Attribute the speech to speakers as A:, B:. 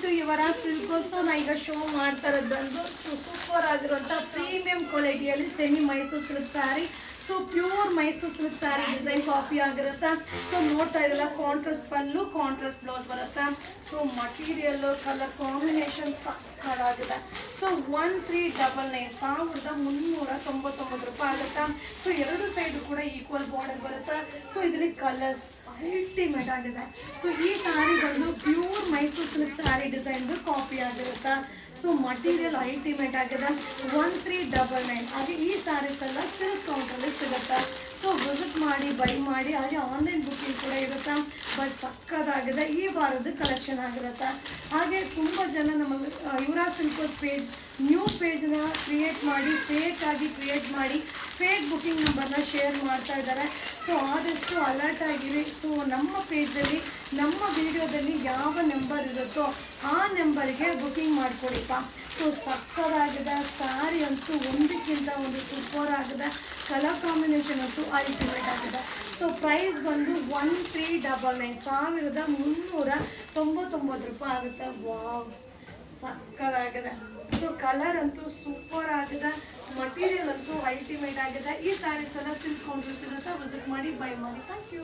A: To ಯುವರಾ silk. So ನಾ ಈಗ show ಮಾಡ್ತಾ ಇರೋದು ಬಂದು ಸೂಪರ್ ಆಗಿರುವಂಥ ಪ್ರೀಮಿಯಂ ಕ್ವಾಲಿಟಿಯಲ್ಲಿ semi Mysore silk saree. So pure Mysore silk saree design copy ಆಗಿರುತ್ತೆ. ಸೊ ನೋಡ್ತಾ ಇರಲ್ಲ ಕಾಂಟ್ರಾಸ್ಟ್ ಪಲ್ಲು ಕಾಂಟ್ರಾಸ್ಟ್ ಬ್ಲೌಸ್ ಬರುತ್ತೆ. ಸೊ ಮಟೀರಿಯಲ್ ಕಲರ್ ಕಾಂಬಿನೇಷನ್ ಸಕ್ಕತ್ತಾಗಿದೆ. ಸೊ 1399 1399 ರೂಪಾಯಿ ಆಗುತ್ತೆ. ಸೊ ಎರಡು ಸೈಡು ಕೂಡ ಈಕ್ವಲ್ ಬಾರ್ಡರ್ ಬರುತ್ತೆ. ಸೊ ಇದರಲ್ಲಿ ಕಲರ್ಸ್ ಅಲ್ಟಿಮೇಟ್ ಆಗಿದೆ. ಸೊ ಈ ಸ್ಯಾರಿ ಬಂದು ಪ್ಯೂರ್ ಮೈಸೂರು ಸಿಲ್ಕ್ ಸ್ಯಾರಿ ಡಿಸೈನ್ದು ಕಾಪಿ ಆಗಿರುತ್ತೆ. ಸೊ ಮಟೀರಿಯಲ್ ಅಲ್ಟಿಮೇಟ್ ಆಗಿದೆ. 1399 ಹಾಗೆ ಈ ಸ್ಯಾರೀಸ್ ಎಲ್ಲ ಸಿಲ್ಕ್ ಕೌಂಟರಲ್ಲಿ ಸಿಗುತ್ತೆ. ಸೊ ವಿಸಿಟ್ ಮಾಡಿ ಬೈ ಮಾಡಿ. ಹಾಗೆ ಆನ್ಲೈನ್ ಬುಕ್ಕಿಂಗ್ ಕೂಡ ಇರುತ್ತೆ. ಬಟ್ ಸಕ್ಕದಾಗಿದೆ. ಈ ವಾರದ ಕಲೆಕ್ಷನ್ ಆಗಿರುತ್ತೆ. ಹಾಗೆ ತುಂಬ ಜನ ನಮ್ಮ ಯುವರಾ ಸಿಲ್ಕ್ ಪೇಜ್ ನ್ಯೂ ಪೇಜ್ನ ಕ್ರಿಯೇಟ್ ಮಾಡಿ ಫೇಕಾಗಿ ಕ್ರಿಯೇಟ್ ಮಾಡಿ ಫೇಕ್ ಬುಕ್ಕಿಂಗ್ ನಂಬರ್ನ ಶೇರ್ ಮಾಡ್ತಾ ಇದ್ದಾರೆ. ಸೊ ಆದಷ್ಟು ಅಲರ್ಟ್ ಆಗಿರಿ. ಸೊ ನಮ್ಮ ಪೇಜಲ್ಲಿ ನಮ್ಮ ವಿಡಿಯೋದಲ್ಲಿ ಯಾವ ನಂಬರ್ ಇರುತ್ತೋ ಆ ನಂಬರ್ಗೆ ಬುಕ್ಕಿಂಗ್ ಮಾಡಿಕೊಡಿಪ್ಪ. ಸೊ ಸಕ್ಕದಾಗಿದೆ. ಸ್ಯಾರಿ ಅಂತೂ ಒಂದಕ್ಕಿಂತ ಒಂದು ಸೂಪರ್ ಆಗಿದೆ. ಕಲರ್ ಕಾಂಬಿನೇಷನ್ ಅಂತೂ ಅಲ್ಟಿಮೇಟ್ ಆಗಿದೆ. ಸೊ ಪ್ರೈಸ್ ಬಂದು 1399 1399 ರೂಪಾಯಿ ಆಗುತ್ತೆ. ವಾವ್ ಸಕ್ಕದಾಗಿದೆ. ಸೊ ಕಲರ್ ಅಂತೂ ಸೂಪರ್ ಆಗಿದೆ. ಮಟೀರಿಯಲ್ ಅಂತೂ ಅಲ್ಟಿಮೇಟ್ ಆಗಿದೆ. ಈ ಸ್ಯಾರೀಸ್ ಎಲ್ಲ ಸಿಲ್ಕ್ ಕೌಂಟರ್ ಸಿಗುತ್ತೆ. ವಿಸಿಟ್ ಮಾಡಿ ಬೈ ಮಾಡಿ. Thank you.